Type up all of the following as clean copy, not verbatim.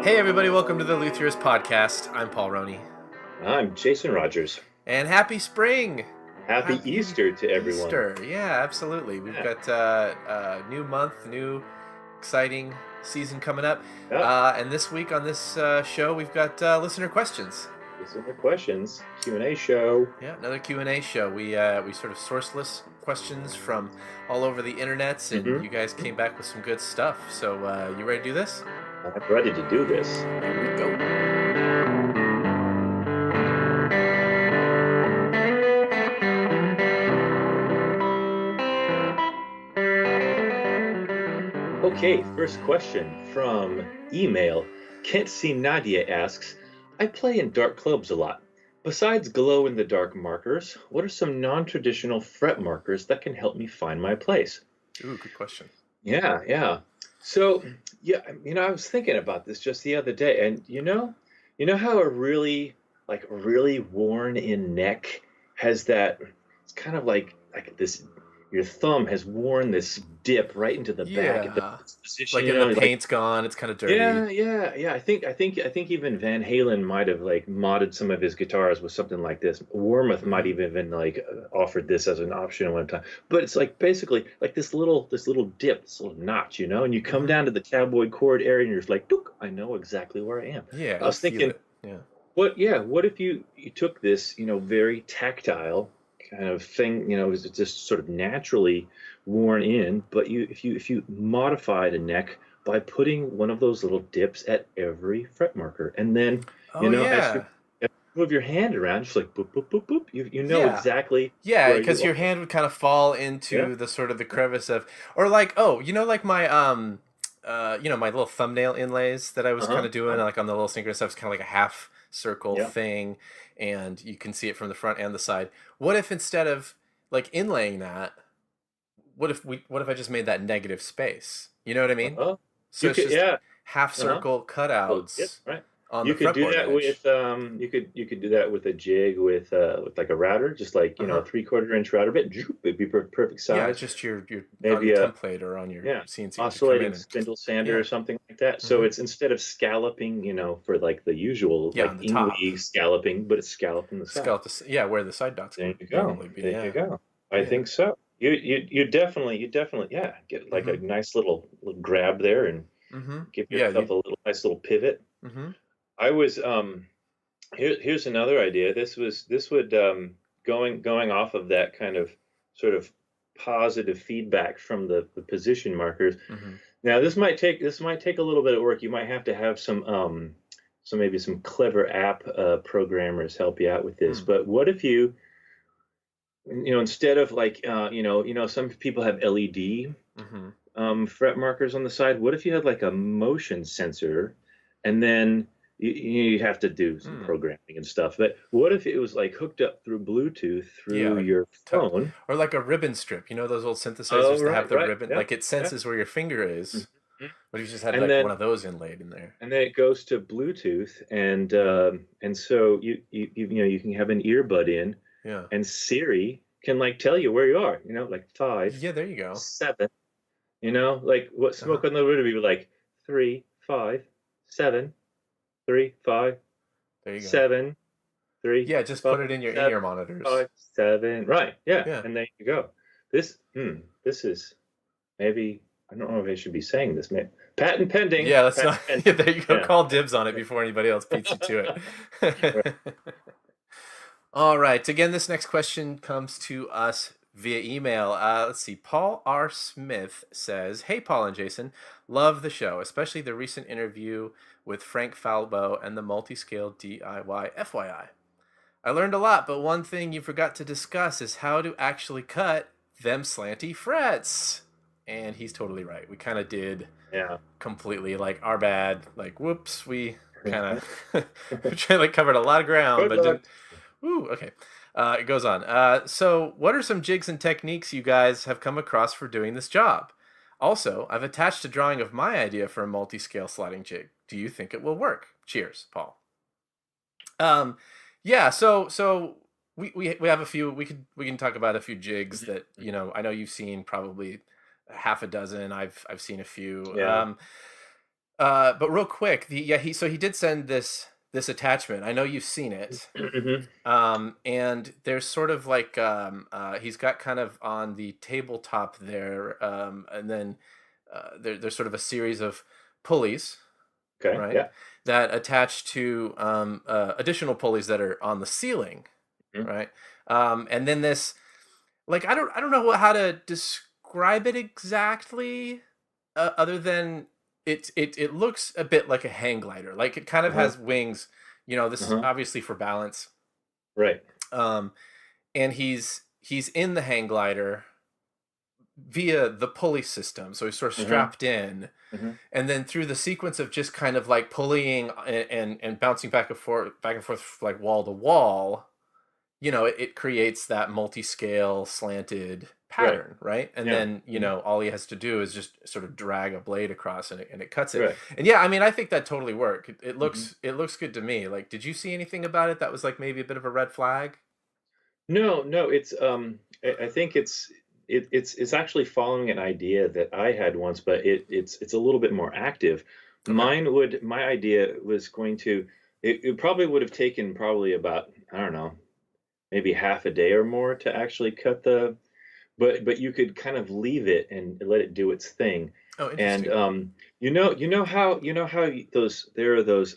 Hey everybody, welcome to the Luthiers podcast. I'm Paul Rhoney. I'm Jason Rodgers. And happy spring! Happy Happy Easter to everyone. Easter. Yeah, absolutely. We've Yeah. got a new month, new exciting season coming up. Yeah. And this week on this show, we've got listener questions. Listener questions, Q&A show. Yeah, another Q&A show. We sort of sourceless questions from all over the internets, and you guys came back with some good stuff. So you ready to do this? I'm ready to do this. Here we go. Okay, first question from email. Can't See Nadia asks, I play in dark clubs a lot. Besides glow-in-the-dark markers, what are some non-traditional fret markers that can help me find my place? Ooh, good question. Yeah. So, I was thinking about this just the other day, and how a really worn-in neck has that. It's kind of like this. Your thumb has worn this dip right into the back at the position. Like the paint's gone, it's kind of dirty. Yeah. I think even Van Halen might have modded some of his guitars with something like this. Wormuth might even offered this as an option at one time. But it's basically this little dip, this little notch, and you come down to the tabloid chord area and you're just like, Dook, I know exactly where I am. Yeah, I was thinking, what if you took this, very tactile kind of thing, is just sort of naturally worn in, but if you modified a neck by putting one of those little dips at every fret marker, and then as you move your hand around, just like boop boop boop boop, you know exactly. Yeah, because your hand would kind of fall into the sort of the crevice of, or my my little thumbnail inlays that I was kind of doing like on the little synchronous stuff. It's kind of like a half circle thing, and you can see it from the front and the side. What if instead of inlaying that, what if I just made that negative space? You know what I mean? So it's just half circle cutouts. Right. On you the could do that edge. With you could do that with a jig with like a router, just a 3/4 inch router bit. It'd be perfect size. Yeah, just your maybe on your template or on your CNC oscillating spindle sander or something like that. So it's instead of scalloping, for the usual Ingwe scalloping, but it's scalloping the side. Where the side dots. There you go. There you go. I think so. You definitely get a nice little grab there and give yourself a nice little pivot. I was here's another idea. This would going off of that kind of sort of positive feedback from the position markers. Now this might take a little bit of work. You might have to have some maybe some clever app programmers help you out with this. But what if you instead of some people have LED fret markers on the side. What if you had a motion sensor, and then you have to do some programming and stuff. But what if it was hooked up through Bluetooth through your phone, or like a ribbon strip? Those old synthesizers that have the ribbon, it senses where your finger is. But you just had one of those inlaid in there, and then it goes to Bluetooth, and so you can have an earbud in, and Siri can tell you where you are. 5. Yeah, there you go. 7. What Smoke on the Road would be 3, 5, 7. 3, 5. There you go. 7, 3. Yeah, just 5, put it in your monitors. 5, 7. Right. Yeah. And there you go. This is maybe, I don't know if I should be saying this. Patent pending. Yeah, let's not. Yeah, there you go. Call dibs on it before anybody else beats you to it. All right. Again, this next question comes to us via email. Let's see. Paul R. Smith says, "Hey, Paul and Jason, love the show, especially the recent interview with Frank Falbo and the multi-scale DIY FYI. I learned a lot, but one thing you forgot to discuss is how to actually cut them slanty frets." And he's totally right. We kind of did completely our bad. Whoops, we kind of covered a lot of ground, but didn't. Ooh, okay. It goes on. So what are some jigs and techniques you guys have come across for doing this job? Also, I've attached a drawing of my idea for a multi-scale sliding jig. Do you think it will work? Cheers, Paul. Yeah, so we have a few. We can talk about a few jigs that I know you've seen probably half a dozen. I've seen a few. Yeah. But real quick, he did send this attachment. I know you've seen it. Hmm. And there's sort of like he's got kind of on the tabletop there, and then there's sort of a series of pulleys, Okay. right, Yeah. that attach to additional pulleys that are on the ceiling, Mhm. right? And then this, like, I don't know how to describe it exactly, other than it looks a bit like a hang glider. Like, it kind of Uh-huh. has wings. This is Uh-huh. obviously for balance. Right. Um, and he's in the hang glider via the pulley system, so he's sort of Uh-huh. strapped in, Uh-huh. and then through the sequence of just kind of like pulleying and bouncing back and forth like wall to wall, it creates that multi-scale slanted Right. pattern, right? And Yeah. then, Mhm. all he has to do is just sort of drag a blade across, and it cuts it. Right. And yeah, I mean, I think that totally worked. It Mhm. looks good to me. Like, did you see anything about it that was like maybe a bit of a red flag? No, no, it's I think it's actually following an idea that I had once, but it's a little bit more active. Okay. My idea was going to it probably would have taken probably about, I don't know, maybe half a day or more to actually cut the, but you could kind of leave it and let it do its thing. Oh, And interesting. those, there are those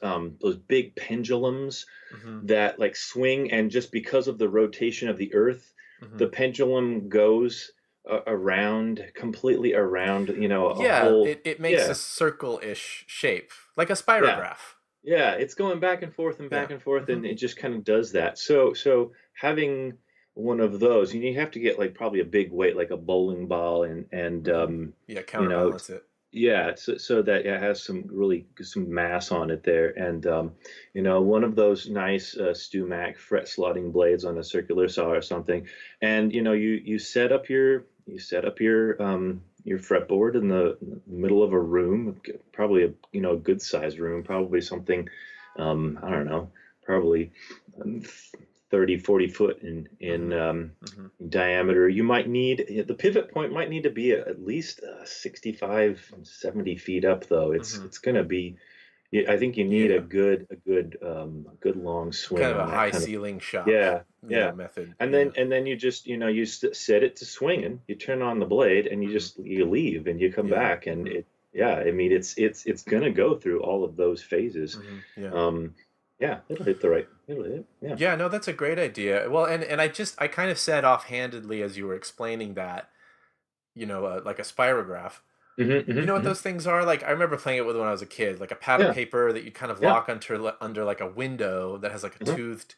big pendulums Hmm. that like swing, and just because of the rotation of the earth, Hmm. the pendulum goes around, completely around, a Yeah, whole. it makes a Yeah, circle-ish shape, like a yeah, spirograph. yeah, it's going back and forth and Yeah. back and forth, Hmm. and it just kind of does that. So having one of those, you have to get like probably a big weight, like a bowling ball, and Hmm. Yeah, you know, counterbalance it. yeah, so that it has some mass on it there, and one of those nice Stumac fret slotting blades on a circular saw or something, and you set up your fretboard in the middle of a room, probably a good sized room, probably something, I don't know, probably um, 30, 40 foot in Hmm. Hmm. diameter. You might need, the pivot point might need to be at least 65, 70 feet up, though. It's Hmm. it's going to be, I think you need Yeah, a good long kind swing of on a that high kind of. ceiling shop, Yeah, yeah. method. And Yeah. then you just, set it to swinging. You turn on the blade, and Hmm. you leave, and you come Yeah. back, and Hmm. yeah. I mean, it's going to go through all of those phases. Hmm. Yeah. Um, yeah, it'll hit the right. It'll hit. Yeah. Yeah, no, that's a great idea. Well, and I kind of said offhandedly as you were explaining that, like a spirograph. Hmm. You Hmm. know what Hmm. those things are? Like, I remember playing it with when I was a kid, like a pad of Yeah. paper that you kind of Yeah. lock under like a window that has like a Hmm. toothed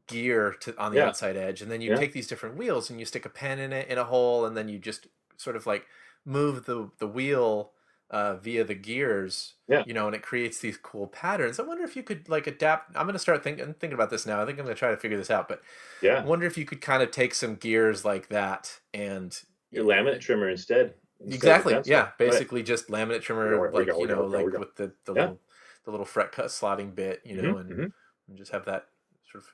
gear on the Yeah. outside edge, and then you Yeah. take these different wheels and you stick a pen in it in a hole, and then you just sort of like move the wheel via the gears, Yeah. and it creates these cool patterns. I wonder if you could like adapt. I'm gonna start thinking about this now. I think I'm gonna try to figure this out, but I Yeah. wonder if you could kind of take some gears like that and Your laminate trimmer instead of a exactly, pencil. yeah, Right. basically just laminate trimmer, like, like with the Yeah. little fret cut slotting bit, Hmm. and Hmm. just have that sort of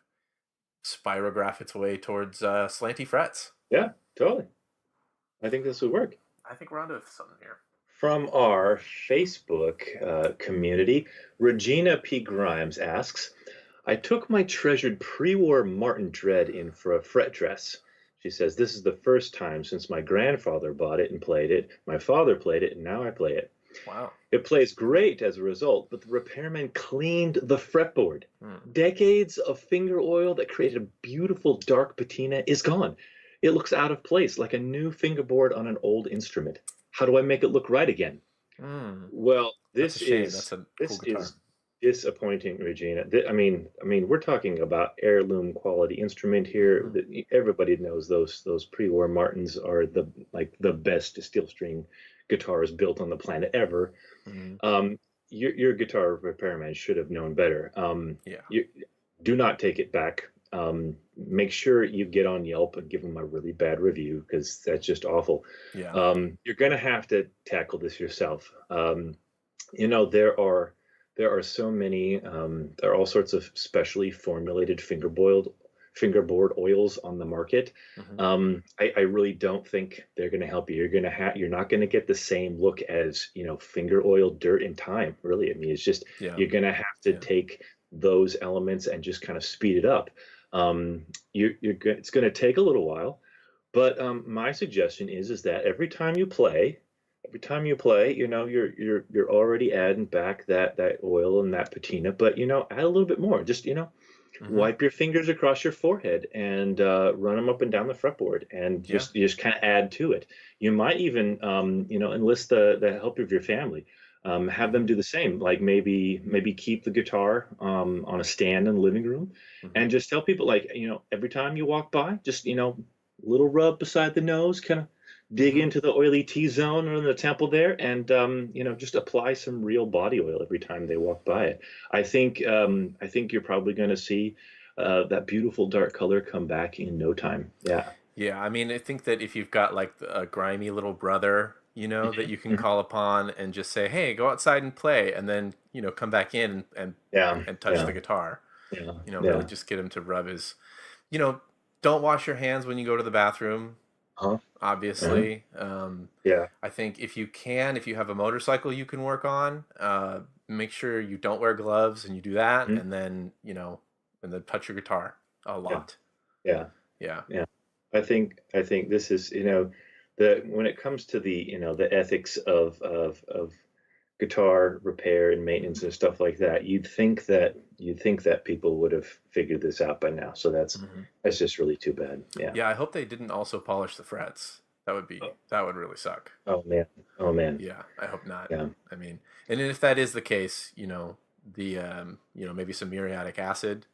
spirograph its way towards slanty frets. Yeah. Totally. I think this would work. I think we're onto something here. From our Facebook community, Regina P. Grimes asks, I took my treasured pre war Martin Dread in for a fret dress. She says, this is the first time since my grandfather bought it and played it. My father played it, and now I play it. Wow. It plays great as a result, but the repairman cleaned the fretboard. Hmm. Decades of finger oil that created a beautiful dark patina is gone. It looks out of place, like a new fingerboard on an old instrument. How do I make it look right again? Hmm. Well, That's a shame. That's a cool this guitar. is disappointing, Regina. I mean, we're talking about heirloom quality instrument here. Hmm. Everybody knows those pre-war Martins are the best steel string guitars built on the planet ever. Hmm. Your guitar repairman should have known better. Yeah. You do not take it back. Make sure you get on Yelp and give them a really bad review, because that's just awful. Yeah. You're gonna have to tackle this yourself. There are so many. There are all sorts of specially formulated fingerboard oils on the market. I really don't think they're going to help you. You're not going to get the same look as, finger oil, dirt, and time. Really, I mean, it's just you're going to have to take those elements and just kind of speed it up. It's going to take a little while, but my suggestion is that every time you play, you're already adding back that oil and that patina, but add a little bit more. Just wipe your fingers across your forehead and run them up and down the fretboard, and just kind of add to it. You might even enlist the help of your family. Have them do the same. Like maybe keep the guitar on a stand in the living room, and just tell people, like, every time you walk by, just little rub beside the nose, kind of dig into the oily T-zone or in the temple there, and just apply some real body oil every time they walk by it. I think you're probably going to see that beautiful dark color come back in no time. Yeah, I mean, I think that if you've got like a grimy little brother, that you can call upon and just say, hey, go outside and play, and then come back in and touch the guitar. Really just get him to rub his, don't wash your hands when you go to the bathroom. Obviously. I think if you have a motorcycle you can work on, make sure you don't wear gloves and you do that, and then and then touch your guitar a lot. Yeah. I think this is, when it comes to the the ethics of guitar repair and maintenance and stuff like that, you'd think that people would have figured this out by now. So that's just really too bad. Yeah, I hope they didn't also polish the frets. That would really suck. Oh man. Yeah, I hope not. Yeah. I mean, and if that is the case, the maybe some muriatic acid.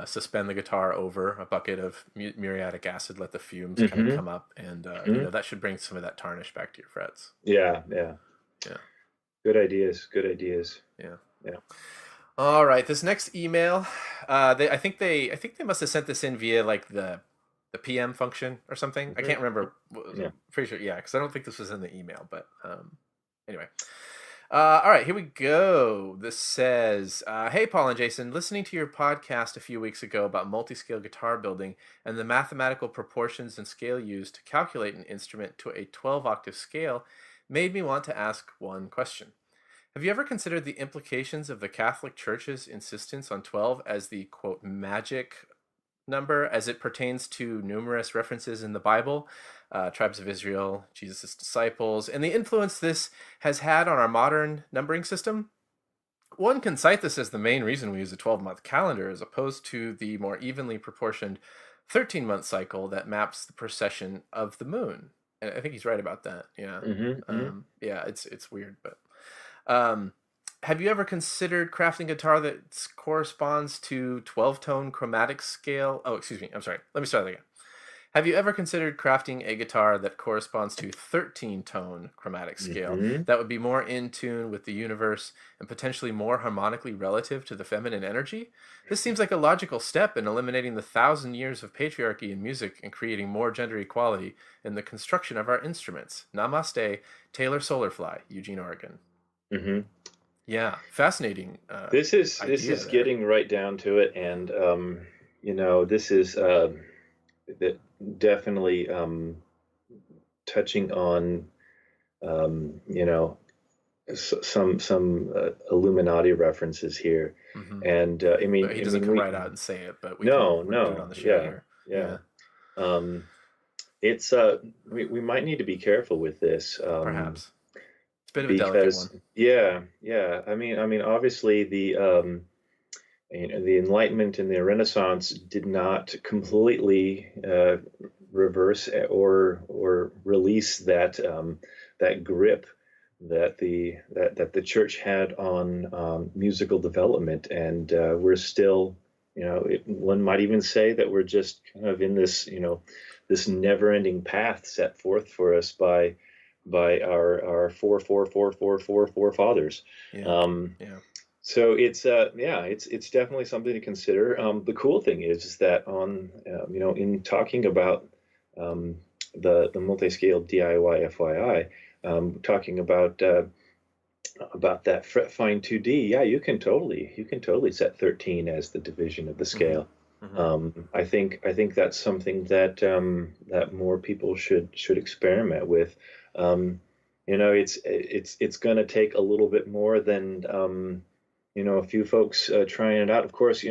Suspend the guitar over a bucket of muriatic acid, let the fumes kind of come up, and that should bring some of that tarnish back to your frets. Yeah. Good ideas. Yeah. Yeah. All right, this next email, I think they must have sent this in via like the PM function or something. I can't remember. Pretty sure, because I don't think this was in the email. But anyway. All right, here we go. This says, hey, Paul and Jason, listening to your podcast a few weeks ago about multi-scale guitar building and the mathematical proportions and scale used to calculate an instrument to a 12-octave scale made me want to ask one question. Have you ever considered the implications of the Catholic Church's insistence on 12 as the, quote, magic number as it pertains to numerous references in the Bible, tribes of Israel, Jesus' disciples, and the influence this has had on our modern numbering system? One can cite this as the main reason we use a 12-month calendar as opposed to the more evenly proportioned 13-month cycle that maps the precession of the moon. And I think he's right about that. Yeah. It's weird, but have you ever considered crafting a guitar that corresponds to 12-tone chromatic scale? Oh, excuse me. I'm sorry. Let me start that again. Have you ever considered crafting a guitar that corresponds to 13-tone chromatic scale that would be more in tune with the universe and potentially more harmonically relative to the feminine energy? This seems like a logical step in eliminating the 1,000 years of patriarchy in music and creating more gender equality in the construction of our instruments. Namaste, Taylor Solarfly, Eugene, Oregon. Yeah, fascinating. This is getting right down to it, and this is definitely touching on some Illuminati references here, and I mean, he doesn't come right out and say it, but we can do it on the show here. It's we might need to be careful with this, perhaps. It's a bit of a delicate one. I mean, obviously the Enlightenment and the Renaissance did not completely reverse or release that grip that the church had on musical development, and we're still, one might even say that we're just kind of in this this never-ending path set forth for us by our forefathers. So it's definitely something to consider. The cool thing is that in talking about the multi-scale DIY FYI, talking about that fret fine 2D, you can totally set 13 as the division of the scale. Mm-hmm. I think that's something that that more people should experiment with. It's going to take a little bit more than a few folks trying it out. Of course,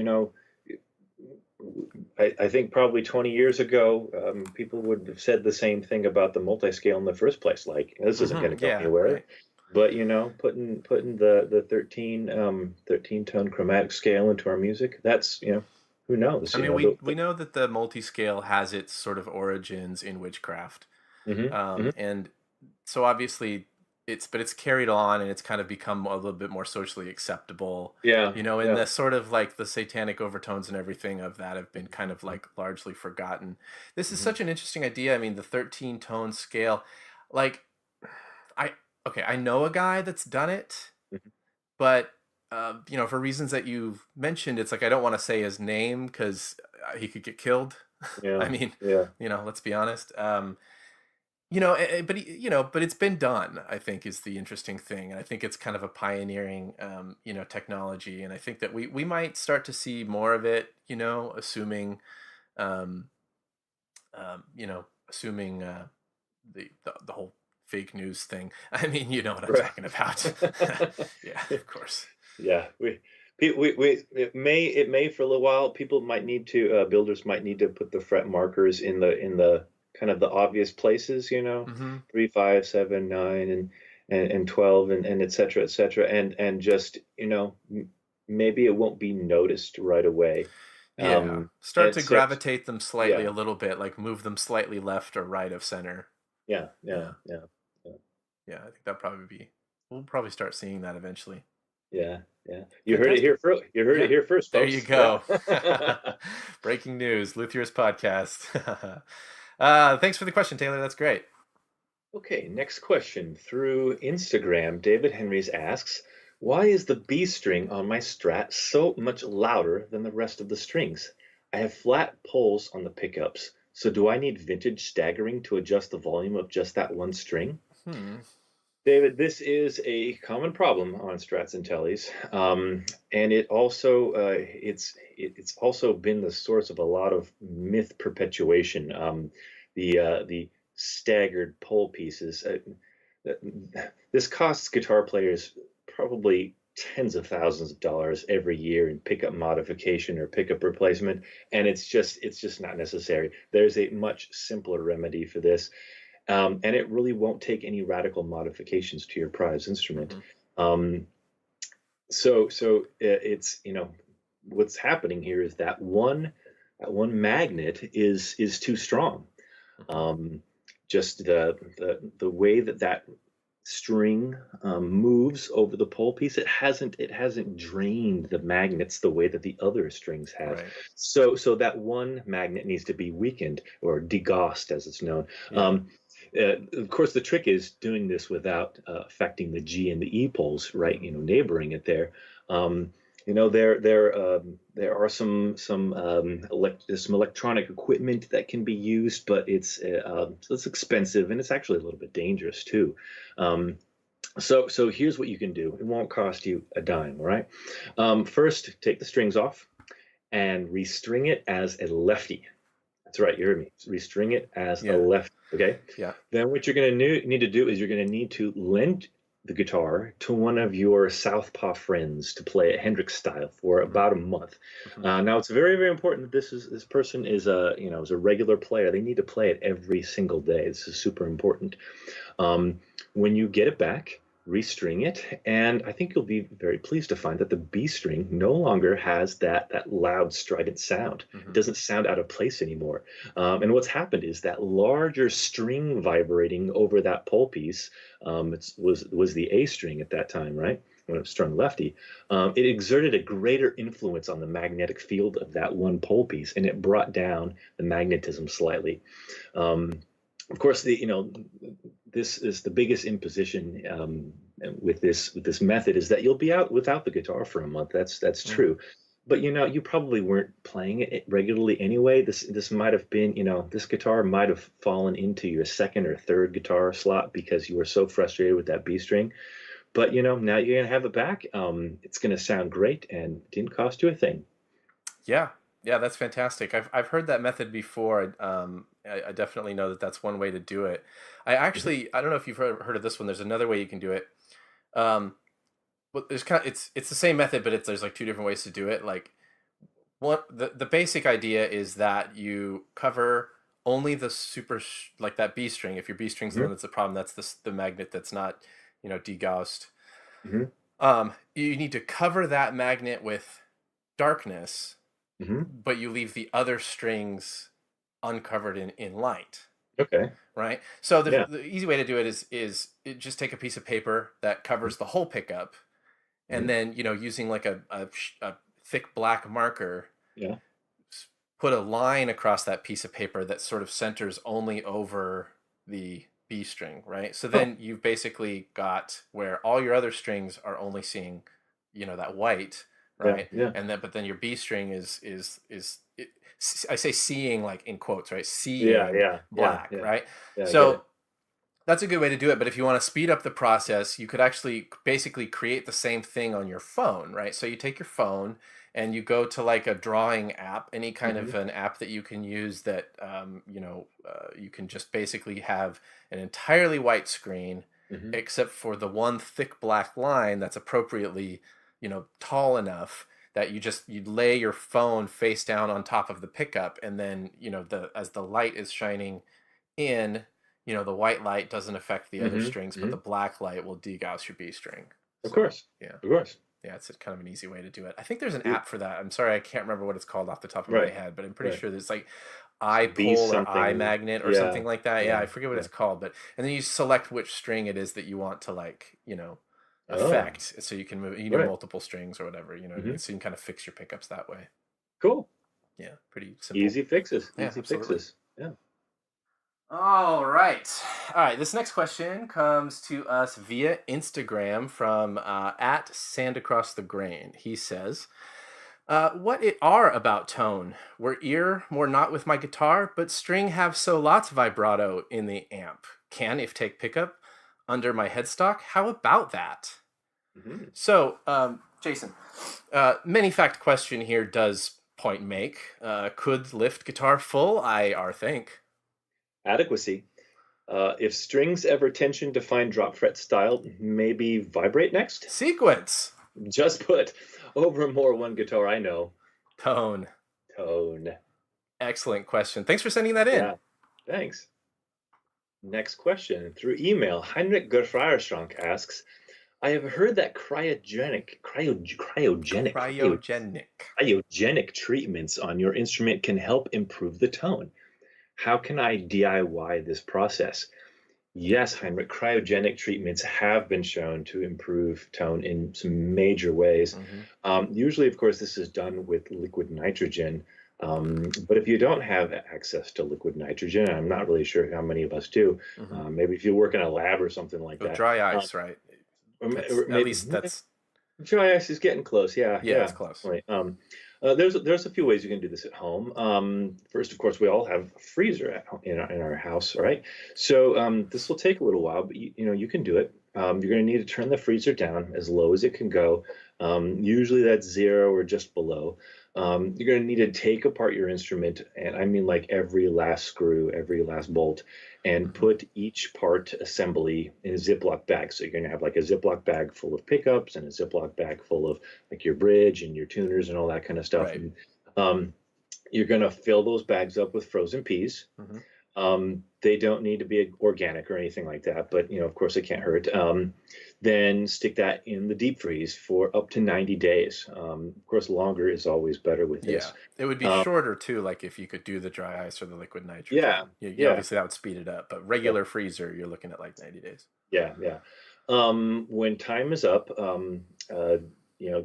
I think probably 20 years ago, people would have said the same thing about the multi-scale in the first place. Like, this isn't going to go Yeah, anywhere. right. But putting the 13 tone chromatic scale into our music, that's who knows? I mean, we know that the multi-scale has its sort of origins in witchcraft, Mm-hmm, and so obviously it's carried on and it's kind of become a little bit more socially acceptable. yeah, And yeah. the sort of like the satanic overtones and everything of that have been kind of like largely forgotten. This is Mm-hmm, such an interesting idea. I mean, the 13 tone scale, like I okay, I know a guy that's done it, mm-hmm. but for reasons that you've mentioned, it's like I don't want to say his name because he could get killed. Yeah, I mean, yeah, let's be honest. But it's been done. I think is the interesting thing, and I think it's kind of a pioneering, technology, and I think that we might start to see more of it. Assuming, um, assuming the whole fake news thing. I mean, you know what I'm right. talking about. Yeah, of course. Yeah, it may for a little while. People might need to builders might need to put the fret markers in the kind of the obvious places, Mm-hmm. 3, 5, 7, 9, and 12, and et cetera, et cetera, and just maybe it won't be noticed right away. Yeah. Start to Except, gravitate them slightly yeah, a little bit, like move them slightly left or right of center. yeah, yeah, Yeah. yeah, yeah, Yeah. I think we'll probably start seeing that eventually. yeah, yeah. You heard it Fantastic. here first. You heard it Yeah. here first, There you folks. Yeah. go. Breaking news, Luthier's podcast. Thanks for the question, Taylor. That's great. Okay, next question through Instagram. David Henrys asks, why is the B string on my Strat so much louder than the rest of the strings? I have flat poles on the pickups, so do I need vintage staggering to adjust the volume of just that one string? Hmm. David, this is a common problem on Strats and Tellies, and it's also been the source of a lot of myth perpetuation. The staggered pole pieces. This costs guitar players probably tens of thousands of dollars every year in pickup modification or pickup replacement, and it's just not necessary. There's a much simpler remedy for this. And it really won't take any radical modifications to your prize instrument. Mm-hmm. So it's what's happening here is that one magnet is too strong. Mm-hmm. Just the way that string moves over the pole piece, it hasn't drained the magnets the way that the other strings have. Right. So that one magnet needs to be weakened or degaussed, as it's known. Yeah. Of course, the trick is doing this without affecting the G and the E poles, right? Neighboring it there. There are some electronic equipment that can be used, but it's expensive and it's actually a little bit dangerous too. So here's what you can do. It won't cost you a dime, all right? First, take the strings off and restring it as a lefty. That's right, you heard me. Restring it as a left, okay? Yeah. Then what you're going to need to do is you're going to need to lend the guitar to one of your Southpaw friends to play it Hendrix style for about a month. Mm-hmm. Now it's very, very important that this person is a regular player. They need to play it every single day. This is super important. When you get it back, restring it, and I think you'll be very pleased to find that the B string no longer has that loud strident sound. Mm-hmm. It doesn't sound out of place anymore. And what's happened is that larger string vibrating over that pole piece, was the A string at that time, right? When it was strung lefty, it exerted a greater influence on the magnetic field of that one pole piece, and it brought down the magnetism slightly. Of course, this is the biggest imposition with this method is that you'll be out without the guitar for a month. That's true, but you probably weren't playing it regularly anyway. This might have been this guitar might have fallen into your second or third guitar slot because you were so frustrated with that B string. But now you're gonna have it back. It's gonna sound great and didn't cost you a thing. Yeah. Yeah, that's fantastic. I've heard that method before. I definitely know that that's one way to do it. I don't know if you've heard of this one. There's another way you can do it. Um, well, it's the same method, but there's like two different ways to do it. Like the basic idea is that you cover only the like that B string. If your B string's the one that's the problem, that's the magnet that's not, degaussed. You need to cover that magnet with darkness, but you leave the other strings uncovered in light. Okay. Right. So the easy way to do it is just take a piece of paper that covers the whole pickup, and then using like a thick black marker, put a line across that piece of paper that sort of centers only over the B string, right? So then you've basically got where all your other strings are only seeing, that white, right? But then your B string is I say seeing like in quotes, right? Seeing black, right? So that's a good way to do it. But if you want to speed up the process, you could actually basically create the same thing on your phone, right? So you take your phone and you go to like a drawing app, any kind of an app that you can use that, you can just basically have an entirely white screen, except for the one thick black line that's appropriately, tall enough that you lay your phone face down on top of the pickup, and then as the light is shining in, the white light doesn't affect the other strings, but the black light will degauss your B string. Of course. Yeah. Of course. Yeah, it's kind of an easy way to do it. I think there's an app for that. I'm sorry, I can't remember what it's called off the top of my head, but I'm pretty sure there's like iPole or iMagnet or something like that. Yeah, I forget what it's called, and then you select which string it is that you want to like, affect, so you can move, multiple strings or whatever, so you can kind of fix your pickups that way. Cool. Yeah, pretty simple. Easy fixes. Yeah, Easy absolutely. fixes. Yeah. All right. This next question comes to us via Instagram from at Sand Across the Grain. He says, what it are about tone? Were ear more not with my guitar, but string have so lots vibrato in the amp. Can if take pickup under my headstock? How about that? So, Jason, many fact question here does point make. Could lift guitar full? I think. Adequacy. If strings ever tension to find drop fret style, maybe vibrate next? Sequence. Just put over more one guitar I know. Tone. Excellent question. Thanks for sending that in. Yeah, thanks. Next question through email. Heinrich Gerfreierschrank asks, I have heard that cryogenic treatments on your instrument can help improve the tone. How can I DIY this process? Yes, Heinrich, cryogenic treatments have been shown to improve tone in some major ways. Usually, of course, this is done with liquid nitrogen. But if you don't have access to liquid nitrogen, I'm not really sure how many of us do. Maybe if you work in a lab or something like that. Dry ice, right? At least that's... Dry ice is getting close, yeah. It's close. Right. There's a few ways you can do this at home. First, of course, we all have a freezer in our house, right? So this will take a little while, but you can do it. You're going to need to turn the freezer down as low as it can go. Usually that's 0 or just below. You're going to need to take apart your instrument, and I mean like every last screw, every last bolt, and put each part assembly in a Ziploc bag. So you're going to have like a Ziploc bag full of pickups and a Ziploc bag full of like your bridge and your tuners and all that kind of stuff. Right. And, you're going to fill those bags up with frozen peas. They don't need to be organic or anything like that, but of course it can't hurt. Then stick that in the deep freeze for up to 90 days. Of course, longer is always better with this. Yeah, it would be shorter too, like if you could do the dry ice or the liquid nitrogen. Yeah. Obviously that would speed it up, but regular freezer, you're looking at like 90 days. Yeah. When time is up,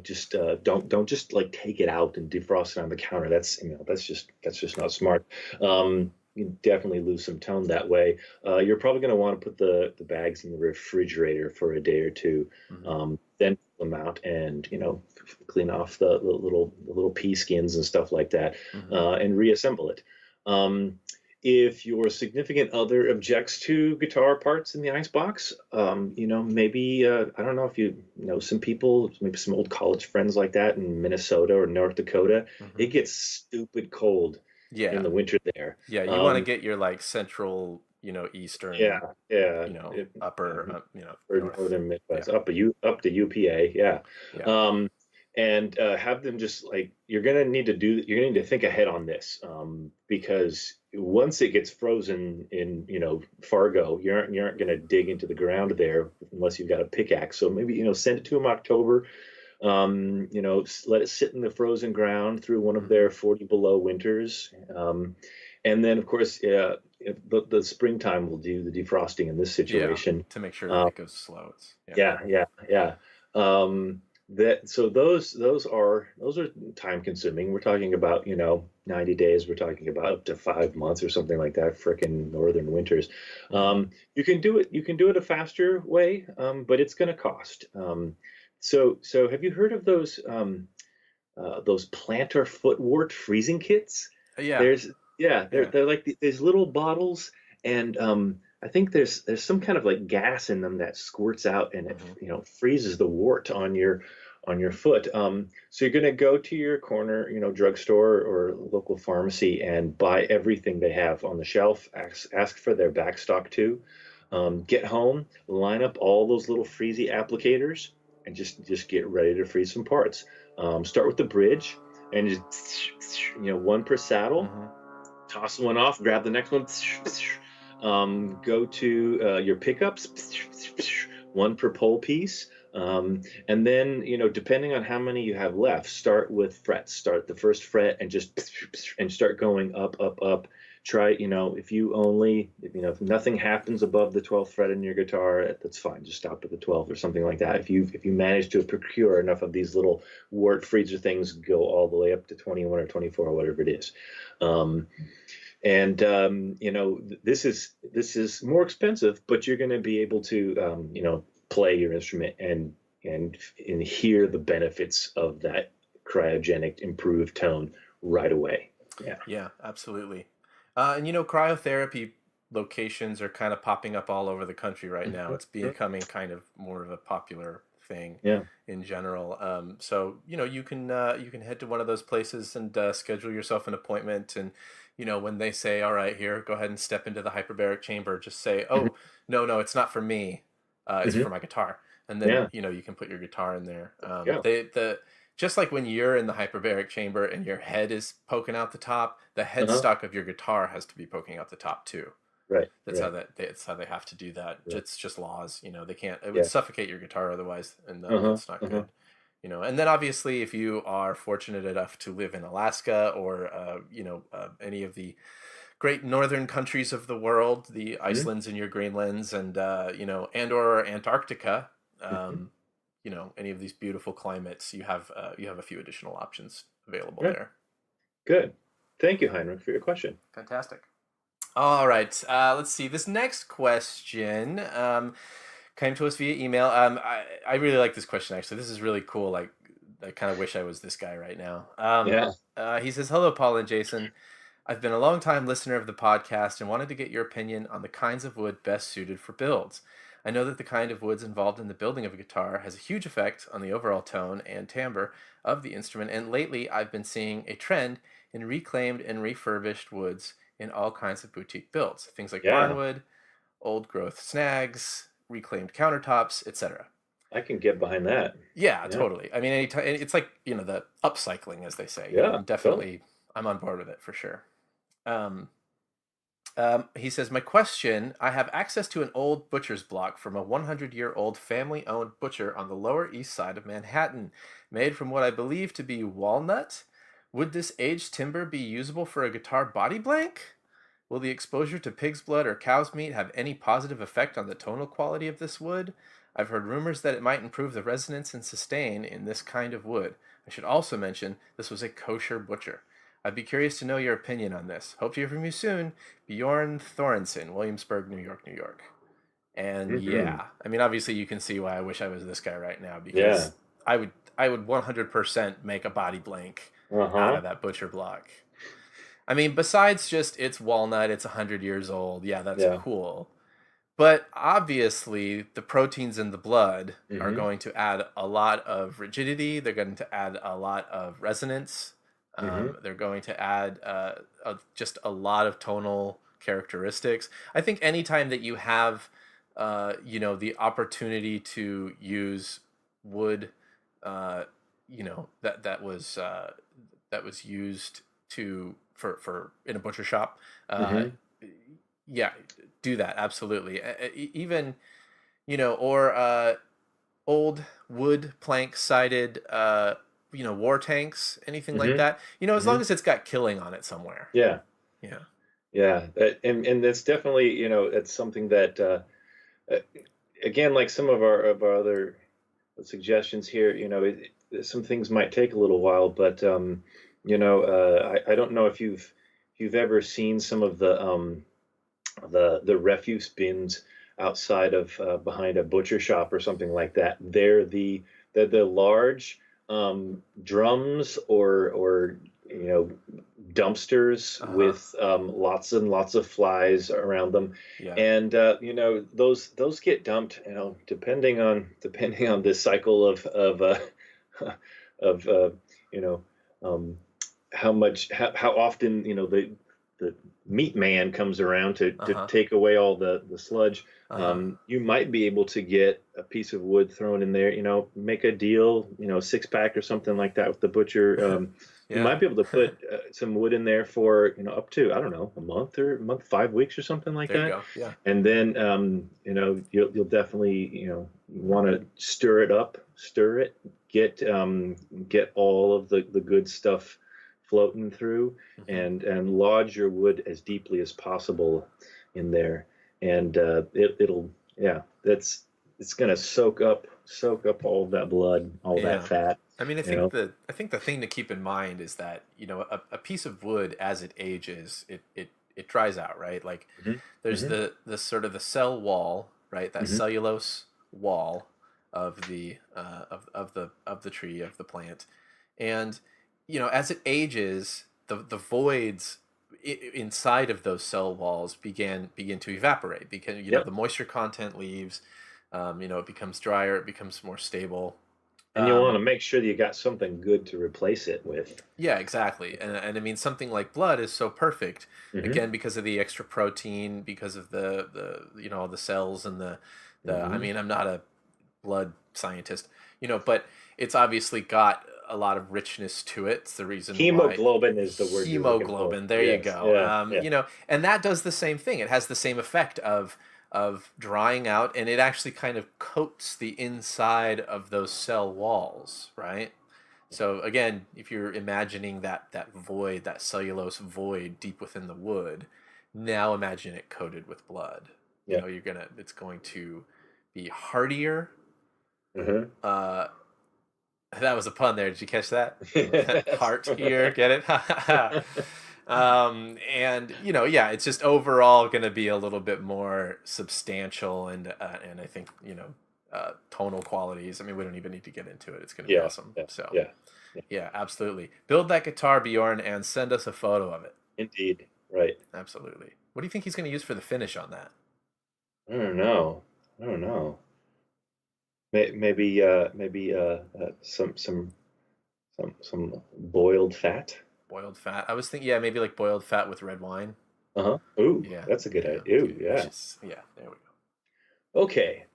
just don't just like take it out and defrost it on the counter. That's just not smart. You definitely lose some tone that way. You're probably going to want to put the bags in the refrigerator for a day or two, then pull them out and clean off the little pea skins and stuff like that, and reassemble it. if your significant other objects to guitar parts in the icebox, maybe I don't know if you know some people, maybe some old college friends like that in Minnesota or North Dakota. It gets stupid cold in Yeah. the winter there. Yeah, you want to get your like central, Yeah, eastern, yeah, upper, or north. northern Yeah. Midwest, up to UPA, yeah. Yeah. And have them just like you're gonna need to think ahead on this, because once it gets frozen in Fargo, you aren't gonna dig into the ground there unless you've got a pickaxe. So maybe send it to them October. Let it sit in the frozen ground through one of their 40 below winters. And then, of course, the springtime will do the defrosting in this Yeah, situation. to make sure that it goes slow. Yeah. Those are time consuming. We're talking about 90 days. We're talking about up to 5 months or something like that. Frickin' northern winters. You can do it. You can do it a faster way, but it's going to cost. So have you heard of those plantar footwort freezing kits? Yeah. There's yeah, they're like these little bottles, and I think there's some kind of like gas in them that squirts out, and it freezes the wart on your foot. So you're gonna go to your corner, drugstore or local pharmacy and buy everything they have on the shelf. Ask for their back stock too. Get home, line up all those little freezy applicators, and just get ready to freeze some parts. Start with the bridge, and just one per saddle. Toss one off, grab the next one. Go to your pickups, one per pole piece. And then, depending on how many you have left, start with frets. Start the first fret and and start going up, up, up. Try, if nothing happens above the 12th fret in your guitar, that's fine. Just stop at the 12th or something like that. If you manage to procure enough of these little wart freezer things, go all the way up to 21 or 24 or whatever it is. This is more expensive, but you're going to be able to play your instrument and hear the benefits of that cryogenic improved tone right away. Yeah, absolutely. And cryotherapy locations are kind of popping up all over the country right now. It's becoming kind of more of a popular thing in general. So you can head to one of those places and schedule yourself an appointment, and when they say, all right, here, go ahead and step into the hyperbaric chamber, just say, oh, no, it's not for me, it's for my guitar. And then you can put your guitar in there. Just like when you're in the hyperbaric chamber and your head is poking out the top, the headstock of your guitar has to be poking out the top too. Right. That's how they have to do that. Right. It's just laws. They can't. It would suffocate your guitar otherwise, and that's not good. And then obviously, if you are fortunate enough to live in Alaska or any of the great northern countries of the world, the Icelands and your Greenlands, and and or Antarctica. Any of these beautiful climates, you have a few additional options available there. Good. Thank you, Heinrich, for your question. Fantastic. All right. Let's see. This next question came to us via email. I really like this question, actually. This is really cool. Like, I kind of wish I was this guy right now. He says, hello, Paul and Jason. I've been a long time listener of the podcast and wanted to get your opinion on the kinds of wood best suited for builds. I know that the kind of woods involved in the building of a guitar has a huge effect on the overall tone and timbre of the instrument, and lately I've been seeing a trend in reclaimed and refurbished woods in all kinds of boutique builds. Things like barnwood, old growth snags, reclaimed countertops, etc. I can get behind that. Yeah, totally. I mean, it's like, the upcycling, as they say. Definitely, I'm on board with it for sure. He says, my question, I have access to an old butcher's block from a 100-year-old family-owned butcher on the Lower East Side of Manhattan, made from what I believe to be walnut. Would this aged timber be usable for a guitar body blank? Will the exposure to pig's blood or cow's meat have any positive effect on the tonal quality of this wood? I've heard rumors that it might improve the resonance and sustain in this kind of wood. I should also mention this was a kosher butcher. I'd be curious to know your opinion on this. Hope to hear from you soon. Bjorn Thorensen, Williamsburg, New York, New York. And I mean, obviously you can see why I wish I was this guy right now, because I would 100% make a body blank out of that butcher block. I mean, besides just it's walnut, it's 100 years old. Yeah, that's Yeah. cool. But obviously, the proteins in the blood are Mm-hmm. going to add a lot of rigidity. They're going to add a lot of resonance. Mm-hmm. They're going to add just a lot of tonal characteristics. I think anytime that you have, the opportunity to use wood, uh, that was used for in a butcher shop, uh, Mm-hmm. yeah, do that absolutely. Even or old wood plank sided war tanks, anything like Mm-hmm. that. As long Mm-hmm. as it's got killing on it somewhere. Yeah. Yeah. Yeah. And it's definitely, it's something that uh, again, like some of our other suggestions here, some things might take a little while, but I don't know if you've ever seen some of the refuse bins outside of behind a butcher shop or something like that. They're the large drums or dumpsters Uh-huh. with lots and lots of flies around them, Yeah. and those get dumped. Depending on this cycle of of you know um, how often the meat man comes around to Uh-huh. take away all the sludge. Uh-huh. You might be able to get a piece of wood thrown in there, make a deal, 6-pack or something like that with the butcher. You Yeah. might be able to put some wood in there for up to, I don't know, a month, 5 weeks or something like There you that. go. Yeah. And then you'll definitely want to stir it, get all of the good stuff floating through, Mm-hmm. and lodge your wood as deeply as possible in there, and it'll, yeah, it's gonna soak up all of that blood, all that Yeah. fat, I mean, I you think know. the thing to keep in mind is that, a piece of wood as it ages, it dries out, right? Like Hmm. there's Hmm. the sort of the cell wall, right? That Hmm. cellulose wall of the tree, of the plant. And as it ages, the voids inside of those cell walls begin to evaporate, because Yep. the moisture content leaves. It becomes drier, it becomes more stable. And you want um, to make sure that you got something good to replace it with. yeah, exactly. And I mean, something like blood is so perfect, Hmm. again, because of the extra protein, because of the all the cells and the I Hmm. mean, I'm not a blood scientist, but it's obviously got a lot of richness to it. It's the reason why. Hemoglobin is the word you're looking for. Hemoglobin, there you Yes. go. Yeah. Yeah. And that does the same thing. It has the same effect of drying out, and it actually kind of coats the inside of those cell walls, right? So again, if you're imagining that void, that cellulose void deep within the wood, now imagine it coated with blood. Yeah. It's going to be hardier. Hmm. Uh, that was a pun there. Did you catch that? Heart here, get it? And yeah, it's just overall going to be a little bit more substantial, and I think tonal qualities. I mean, we don't even need to get into it. It's going to be Yeah. awesome. Yeah. So Yeah. Yeah. yeah, absolutely. Build that guitar, Bjorn, and send us a photo of it. Indeed. Right. Absolutely. What do you think he's going to use for the finish on that? I don't know. I don't know. Maybe some boiled fat. Boiled fat. I was thinking, yeah, maybe like boiled fat with red wine. Uh-huh. Ooh, Yeah, that's a good yeah, idea. Ooh, dude. yeah. Just yeah, there we Okay.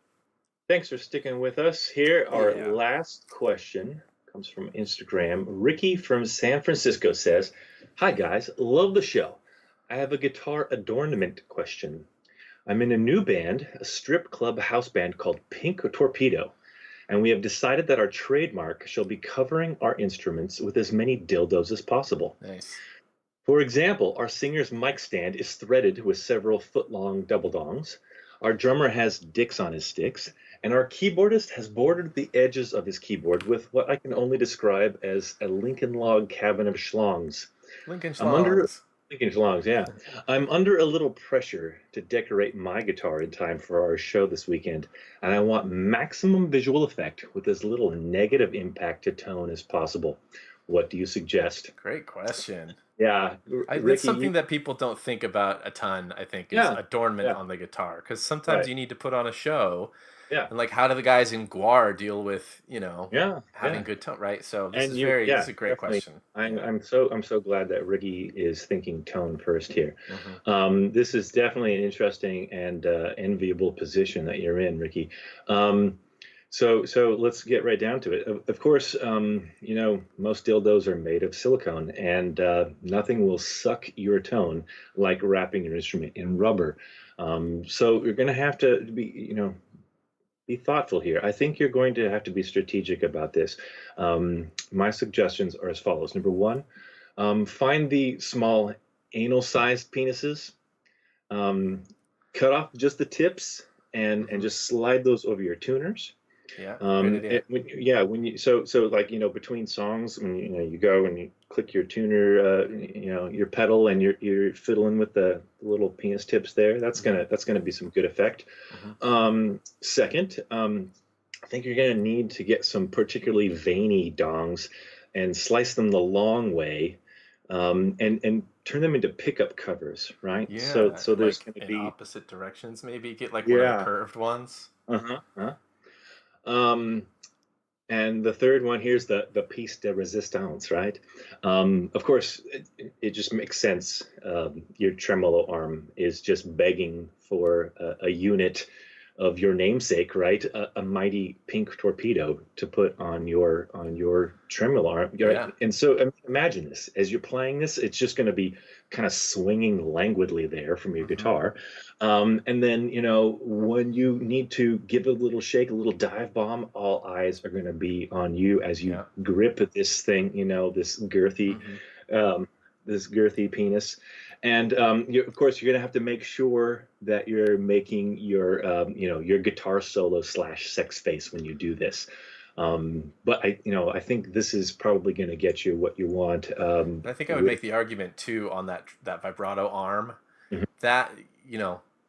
Thanks for sticking with us here. go. Our Yeah. last question comes from Instagram. Ricky from San Francisco says, "Hi guys, love the show. I have a guitar adornment question. I'm in a new band, a strip club house band called Pink Torpedo, and we have decided that our trademark shall be covering our instruments with as many dildos as possible. Nice. For example, our singer's mic stand is threaded with several foot-long double dongs. Our drummer has dicks on his sticks, and our keyboardist has bordered the edges of his keyboard with what I can only describe as a Lincoln Log cabin of schlongs. Lincoln I'm under Schlongs. Lincoln Schlongs, yeah. I'm under a little pressure to decorate my guitar in time for our show this weekend, and I want maximum visual effect with as little negative impact to tone as possible. What do you suggest? Great question. Yeah, That's Ricky, something that people don't think about a ton, I think, is yeah, adornment yeah, on the guitar. Because sometimes right, you need to put on a show, yeah, and like, how do the guys in Guar deal with, yeah, having yeah. good tone, right? So And this yeah, is a great definitely. question. I'm Yeah. I'm so I'm so glad that Ricky is thinking tone first here. Hmm. This is definitely an interesting and enviable position that you're in, Ricky. Um, so let's get right down to it. Of course, most dildos are made of silicone, and nothing will suck your tone like wrapping your instrument in rubber. So you're going to have to be thoughtful here. I think you're going to have to be strategic about this. My suggestions are as follows. Number one, find the small anal-sized penises, um, cut off just the tips, and Hmm. just slide those over your tuners. Yeah, great idea. When you so like between songs when you go and you click your tuner, your pedal, and you're fiddling with the little penis tips there. Hmm. That's gonna be some good effect. Hmm. Second, I think you're gonna need to get some particularly veiny dongs and slice them the long way, and turn them into pickup covers, right? So Yeah, so there's like gonna in be opposite directions, maybe get like one of the yeah. curved ones. Uh-huh. Uh-huh. Um, And the third one here's the piece de resistance, right? Of course, it just makes sense. Your tremolo arm is just begging for a unit of your namesake, right? A mighty pink torpedo to put on your tremolo arm. Yeah. And so imagine this as you're playing this, it's just going to be kind of swinging languidly there from your Hmm. guitar. And then, when you need to give it a little shake, a little dive bomb, all eyes are going to be on you as you Yeah. grip at this thing, Hmm. um, this girthy penis. And of course, you're going to have to make sure that you're making your guitar solo slash sex face when you do this. But I think this is probably going to get you what you want. And I think I would make the argument too on that vibrato arm Mhm. that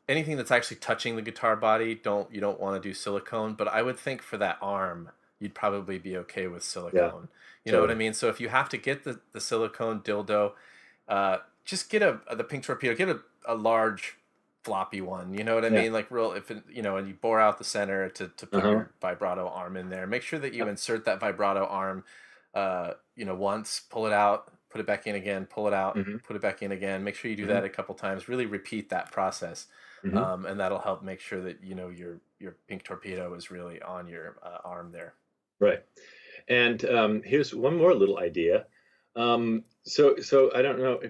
anything that's actually touching the guitar body, you don't want to do silicone, but I would think for that arm you'd probably be okay with Yeah, silicone. You know what I totally. mean? So if you have to get the silicone dildo, just get the pink torpedo, get a large floppy one. You know what I Yeah. mean? Like real, if it, and you bore out the center to put Uh-huh. your vibrato arm in there. Make sure that you insert that vibrato arm, once, pull it out, put it back in again, pull it out, Hmm. put it back in again. Make sure you do Hmm. that a couple times. Really repeat that process, Hmm. and that'll help make sure that your pink torpedo is really on your arm there. Right. And here's one more little idea. So I don't know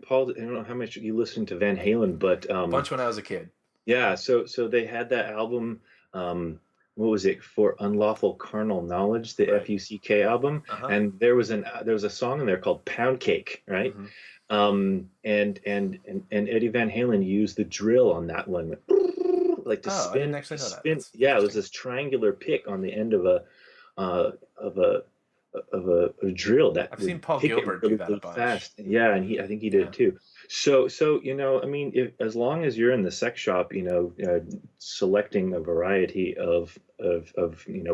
Paul, I don't know how much you listened to Van Halen, but A bunch when I was a kid. yeah, so they had that album, what was it, For Unlawful Carnal Knowledge, the Right. FUCK album, Uh huh. and there was a song in there called Pound Cake, right? Hmm. And Eddie Van Halen used the drill on that one, like Oh, I didn't actually know that. That's Yeah, it was interesting. this triangular pick on the end of a uh, of a a drill that I've seen would Paul pick it Gilbert do really, that a really bunch. fast. Yeah, and I think he did Yeah. it too. So I mean, as long as you're in the sex shop, selecting a variety of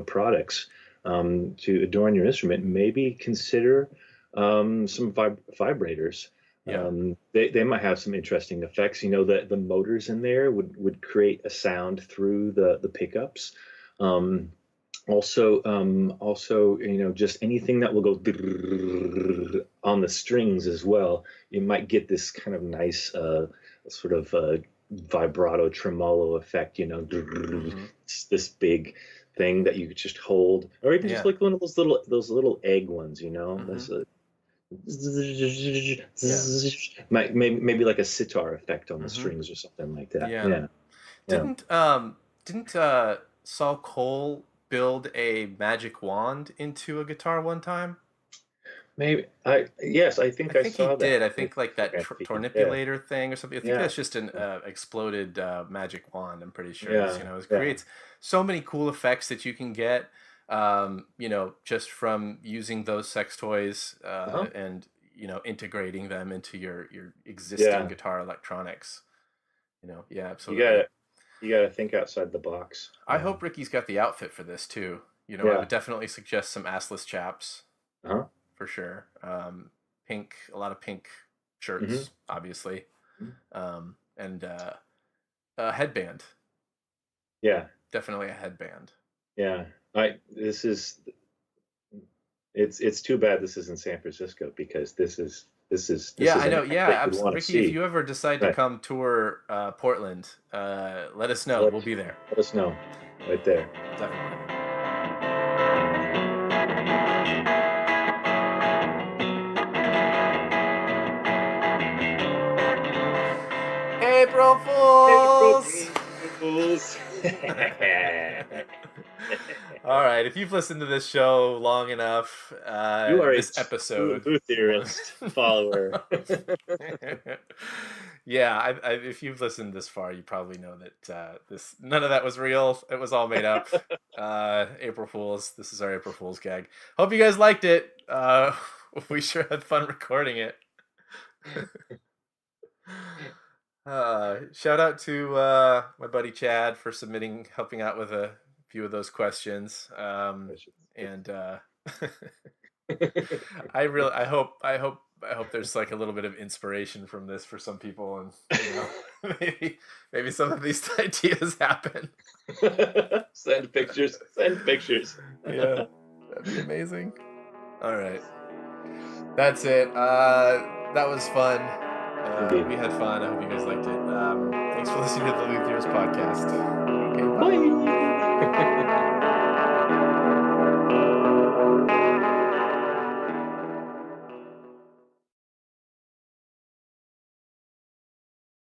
products to adorn your instrument, maybe consider some vibrators. Yeah. They might have some interesting effects. The motors in there would create a sound through the pickups. Um, also, just anything that will go on the strings as well. You might get this kind of nice sort of vibrato tremolo effect. Hmm. It's this big thing that you could just hold, or even just Yeah. like one of those little egg ones. Hmm. That's Yeah. maybe like a sitar effect on the Hmm. strings or something like that. Yeah. Yeah, yeah. Didn't Saul Cole build a magic wand into a guitar one time? Maybe yes, I I think I think he saw that did. I on think like that Instagram. Yeah, tornipulator thing or something. I think yeah, that's just an exploded magic wand. I'm pretty sure is. yeah, It yeah. creates so many cool effects that you can get. Just from using those sex toys, Uh-huh. and integrating them into your existing Yeah. guitar electronics. Yeah, You absolutely. gotta you gotta think outside the box. I hope Ricky's got the outfit for this too. I Yeah. would definitely suggest some assless chaps Uh-huh. for sure. Pink, a lot of pink shirts, obviously, and a headband. Yeah, definitely a headband. Yeah, it's too bad this is in San Francisco, because this is I know. Yeah, absolutely. Ricky, if you ever decide to come tour Portland, let us know. We'll be there. Let us know. Right there. Definitely. April Fools! April Fools! All right, if you've listened to this show long enough, you are this episode, who theorist follower. Yeah, if you've listened this far, you probably know that none of that was real. It was all made up. April Fools. This is our April Fools gag. Hope you guys liked it. We sure had fun recording it. Shout out to my buddy Chad for helping out with a few of those questions. And I hope there's like a little bit of inspiration from this for some people, and maybe some of these ideas happen. Send pictures. Yeah, that'd be amazing. All right, that's it. That was fun. We had fun. I hope you guys liked it. Thanks for listening to the Luthiers podcast. Okay, bye.